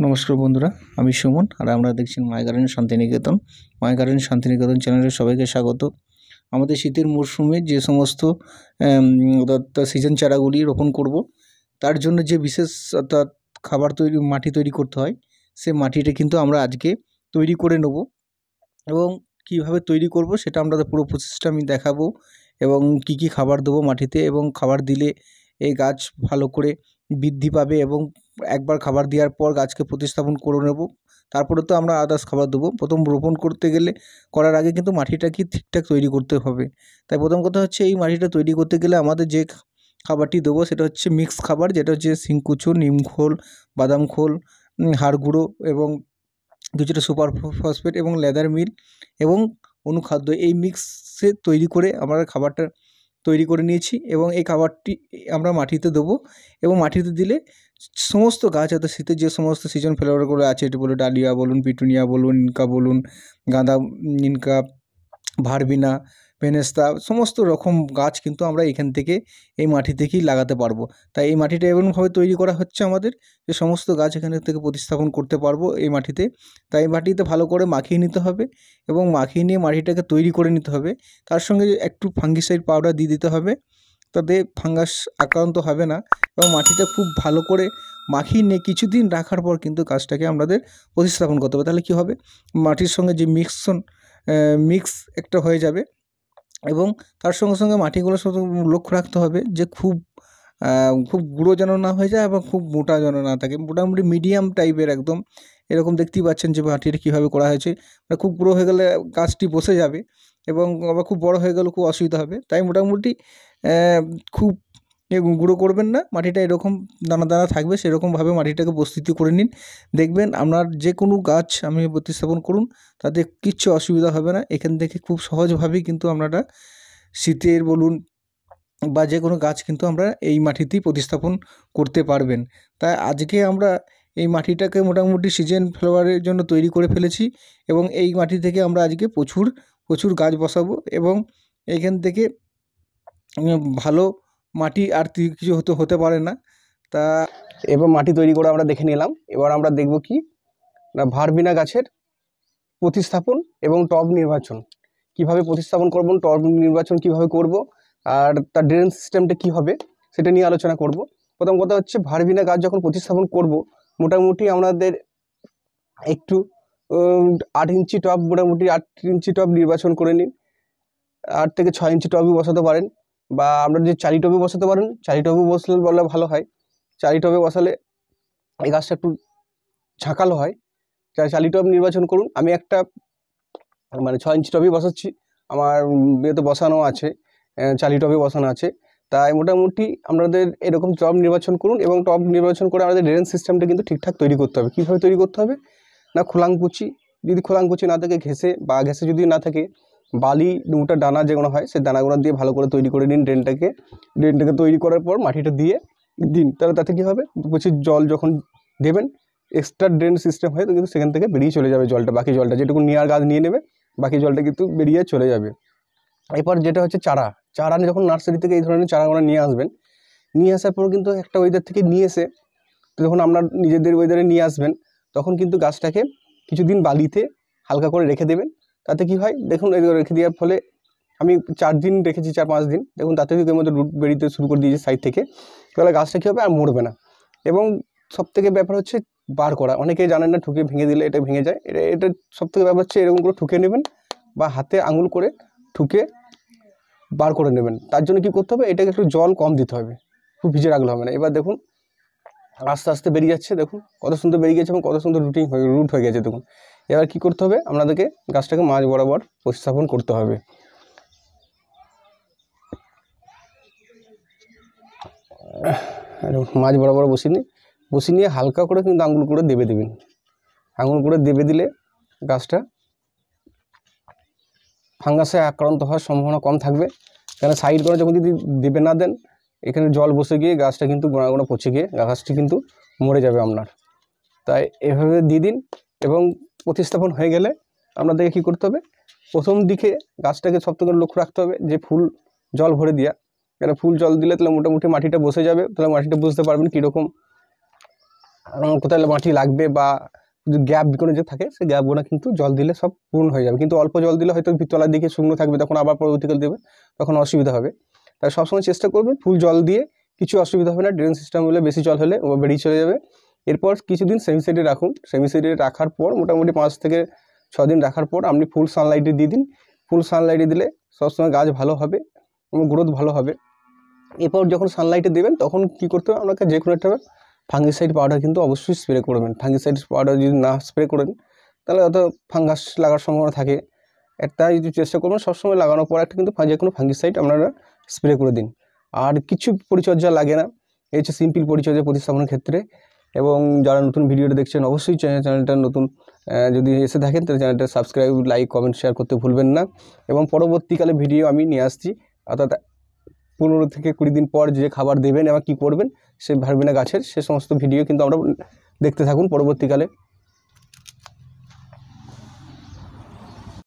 নমস্কার বন্ধুরা, আমি সুমন আর আমরা দেখছেন my garden Santiniketan. My garden Santiniketan চ্যানেলে সবাইকে স্বাগত। আমাদের শীতের মরশুমে যে সমস্ত সিজন চারাগুলি রোপণ করব, তার জন্য যে বিশেষ অর্থাৎ মাটি তৈরি করতে হয়, সে মাটিটা কিন্তু আমরা আজকে তৈরি করে নেব এবং কীভাবে তৈরি করব সেটা আপনাদের পুরো প্রসেসটা আমি দেখাবো এবং কি কি খাবার দেবো মাটিতে এবং খাবার দিলে এই গাছ ভালো করে বৃদ্ধি পাবে এবং একবার খাবার দেওয়ার পর গাছকে প্রতিস্থাপন করে নেব। তারপরে তো আমরা আদার্স খাবার দেবো। প্রথম রোপণ করতে গেলে করার আগে কিন্তু মাটিটাকে ঠিকঠাক তৈরি করতে হবে। তাই প্রথম কথা হচ্ছে এই মাটিটা তৈরি করতে গেলে আমাদের যে খাবারটি দেবো সেটা হচ্ছে মিক্স খাবার, যেটা হচ্ছে শিংকুচু, নিমখোল, বাদাম খোল, হাড় গুঁড়ো এবং কিছুটা সুপার ফসফেট এবং লেদার মিল এবং অনুখাদ্য, এই মিক্সে তৈরি করে আমরা খাবারটা তৈরি করে নিয়েছি এবং এই খাবারটি আমরা মাটিতে দেবো এবং মাটিতে দিলে সমস্ত গাছ, অর্থাৎ শীতের যে সমস্ত সিজন ফ্লাওয়ারগুলো আছে, এটি বলুন ডালিয়া বলুন, পিটুনিয়া বলুন, ইনকা বলুন, গাঁদা, ইনকা, ভারবিনা, ভেনেস্তা, সমস্ত রকম গাছ কিন্তু আমরা এখান থেকে এই মাটি থেকেই লাগাতে পারবো। তাই এই মাটিটা এমনভাবে তৈরি করা হচ্ছে আমাদের যে সমস্ত গাছ এখান থেকে প্রতিস্থাপন করতে পারবো এই মাটিতে। তাই মাটিতে ভালো করে মাখিয়ে নিতে হবে এবং মাখিয়ে নিয়ে মাটিটাকে তৈরি করে নিতে হবে। তার সঙ্গে একটু ফাঙ্গিসাইড পাউডার দিয়ে দিতে হবে, তাতে ফাঙ্গাস আক্রান্ত হবে না। এবং মাটিটা খুব ভালো করে মাখিয়ে নিয়ে কিছুদিন রাখার পর কিন্তু গাছটাকে আমাদের প্রতিস্থাপন করতে হবে। তাহলে কী হবে, মাটির সঙ্গে যে মিক্স একটা হয়ে যাবে এবং তার সঙ্গে সঙ্গে মাটিগুলো শুধু লক্ষ্য রাখতে হবে যে খুব গুঁড়ো যেন না হয়ে যায় এবং খুব মোটা যেন না থাকে, মোটামুটি মিডিয়াম টাইপের একদম। এরকম দেখতেই পাচ্ছেন যে মাটিটা কীভাবে করা হয়েছে। খুব গুঁড়ো হয়ে গেলে গাছটি বসে যাবে এবং আবার খুব বড় হয়ে গেলেও খুব অসুবিধা হবে। তাই মোটামুটি খুব গুঁড়ো করবেন না, মাটিটা এরকম দানা দানা থাকবে সেরকমভাবে মাটিটাকে প্রস্তুতি করে নিন। দেখবেন আপনার যে কোনো গাছ আপনি প্রতিস্থাপন করুন, তাতে কিচ্ছু অসুবিধা হবে না। এখান থেকে খুব সহজভাবেই কিন্তু আপনারা শীতের বলুন বা যে কোনো গাছ কিন্তু আমরা এই মাটিতেই প্রতিস্থাপন করতে পারবেন। তাই আজকে আমরা এই মাটিটাকে মোটামুটি সিজন ফ্লাওয়ারের জন্য তৈরি করে ফেলেছি এবং এই মাটি থেকে আমরা আজকে প্রচুর গাছ বসাবো এবং এইখান থেকে ভালো মাটি আর কিছু হতে পারে না। তা এবার মাটি তৈরি করে আমরা দেখে নিলাম। এবার আমরা দেখব কি না, ভারবিনা গাছের প্রতিস্থাপন এবং টব নির্বাচন কিভাবে প্রতিস্থাপন করব, টব নির্বাচন কিভাবে করব আর তার ড্রেন সিস্টেমটা কী হবে সেটা নিয়ে আলোচনা করব। প্রথম কথা হচ্ছে, ভারবিনা গাছ যখন প্রতিস্থাপন করব, মোটামুটি আমাদের একটু 8 ইঞ্চি টব, মোটামুটি 8 ইঞ্চি টব নির্বাচন করে নিন। 8 থেকে 6 ইঞ্চি টবই বসাতে পারেন বা আমরা যে চারি টবে বসাতে পারেন, চারি টবে বসলে ভালো হয়। চারি টবে বসালে এই গাছটা একটু ঝাঁকালো হয়। চারি টব নির্বাচন করুন। আমি একটা 6 ইঞ্চি টবই বসাচ্ছি, আমার বিয়েতে বসানো আছে, চারি টবে বসানো আছে। তাই মোটামুটি আপনাদের এরকম টব নির্বাচন করুন এবং টব নির্বাচন করে আমাদের ড্রেন সিস্টেমটা কিন্তু ঠিকঠাক তৈরি করতে হবে। কীভাবে তৈরি করতে হবে না, খোলাংকুচি, যদি খোলাংকুচি না থাকে ঘেঁষে যদি না থাকে বালি, দুটা ডানা যেগুলো হয় সেই দানাগুলো দিয়ে ভালো করে তৈরি করে নিন ড্রেনটাকে তৈরি করার পর মাটিটা দিয়ে দিন। তাহলে তাতে কী হবে, প্রচুর জল যখন দেবেন এক্সট্রা ড্রেন সিস্টেম হয় তো কিন্তু সেখান থেকে বেরিয়ে চলে যাবে জলটা, বাকি জলটা যেটুকু নেওয়ার গাছ নিয়ে নেবে, বাকি জলটা কিন্তু বেরিয়ে চলে যাবে। এরপর যেটা হচ্ছে চারা যখন নার্সারি থেকে এই ধরনের চারাগুলো নিয়ে আসবেন, নিয়ে আসার পর কিন্তু একটা ওয়েদার থেকে নিয়ে এসে যখন আপনার নিজেদের ওয়েদারে নিয়ে আসবেন, তখন কিন্তু গাছটাকে কিছুদিন বালিতে হালকা করে রেখে দেবেন। তাতে কি হয় দেখুন, রেখে দেওয়ার ফলে আমি 4 দিন রেখেছি, 4-5 দিন, দেখুন তাতে এর মধ্যে রুট বেরিতে শুরু করে দিয়েছে সাইড থেকে। তাহলে গাছটা কী হবে, আর মরবে না। এবং সবথেকে ব্যাপার হচ্ছে বার করা, অনেকেই জানেন না, ঠুকে ভেঙে দিলে এটা ভেঙে যায়। এটা সবথেকে ব্যাপার হচ্ছে এরকম করে ঠুকে নেবেন বা হাতে আঙুল করে ঠুকে বার করে নেবেন। তার জন্য কী করতে হবে, এটাকে একটু জল কম দিতে হবে, খুব ভিজে রাখলে হবে না। এবার দেখুন আস্তে আস্তে বেরিয়ে যাচ্ছে, দেখুন কত সুন্দর বেরিয়ে গেছে এবং কত সুন্দর রুট হয়ে গেছে দেখুন। এবার কী করতে হবে, আপনাদেরকে গাছটাকে মাঝ বরাবর প্রতিস্থাপন করতে হবে। মাঝ বরাবর বসিয়ে নিয়ে হালকা করে কিন্তু আঙুল করে দেবেন। আঙুল করে দিলে গাছটা ফাঙ্গাসে আক্রান্ত হওয়ার সম্ভাবনা কম থাকবে। কেন সাইড করে যখন যদি দেবে না দেন, এখানে জল বসে গিয়ে গাছটা কিন্তু গোড়া পচে গিয়ে গাছটি কিন্তু মরে যাবে আপনার। তাই এভাবে দিয়ে দিন এবং প্রতিস্থাপন হয়ে গেলে আপনাদেরকে কী করতে হবে, প্রথম দিকে গাছটাকে সবথেকে লক্ষ্য রাখতে হবে যে ফুল জল ভরে দেওয়া। কেন ফুল জল দিলে তাহলে মোটামুটি মাটিটা বসে যাবে, তাহলে মাটিটা বুঝতে পারবেন কীরকম কোথায় মাটি লাগবে বা গ্যাপ কোনো যে থাকে সেই গ্যাপগুলো কিন্তু জল দিলে সব পূর্ণ হয়ে যাবে। কিন্তু অল্প জল দিলে হয়তো তলার দিকে শুকনো থাকবে, তখন আবার পরবর্তীকালে দেবে, তখন অসুবিধা হবে। তাই সবসময় চেষ্টা করবেন ফুল জল দিয়ে, কিছু অসুবিধা হবে না। ড্রেন সিস্টেম হলে বেশি জল হলে ও বেরিয়ে চলে যাবে। এরপর কিছুদিন সেমিসাইডে রাখুন। সেমিসাইডে রাখার পর মোটামুটি 5 থেকে 6 দিন রাখার পর আপনি ফুল সানলাইটে দিয়ে দিন। ফুল সানলাইটে দিলে সবসময় গাছ ভালো হবে এবং গ্রোথ ভালো হবে। এরপর যখন সানলাইটে দেবেন তখন কী করতে হবে, আপনাকে যে কোনো একটা ফাঙ্গিসাইড পাউডার কিন্তু অবশ্যই স্প্রে করবেন। ফাঙ্গিসাইড পাউডার যদি না স্প্রে করেন তাহলে হয়তো ফাঙ্গাস লাগার সম্ভাবনা থাকে। তাই যদি চেষ্টা করবেন সবসময় লাগানোর পর একটা কিন্তু যে কোনো ফাঙ্গিসাইড আপনারা স্প্রে করে দিন। আর কিছু পরিচর্যা লাগে না, এই হচ্ছে সিম্পল পরিচর্যা প্রতিস্থাপনের ক্ষেত্রে। এবং যারা নতুন ভিডিওটা দেখছেন অবশ্যই চ্যানেলটা নতুন যদি এসে থাকেন তাহলে চ্যানেলটা সাবস্ক্রাইব, লাইক, কমেন্ট, শেয়ার করতে ভুলবেন না। এবং পরবর্তীকালে ভিডিও আমি নিয়ে আসছি, অর্থাৎ 15 থেকে 20 দিন পর যে খাবার দেবেন এবং কী করবেন সেই ভার্বেনা গাছের সে সমস্ত ভিডিও কিন্তু আমরা দেখতে থাকুন পরবর্তীকালে।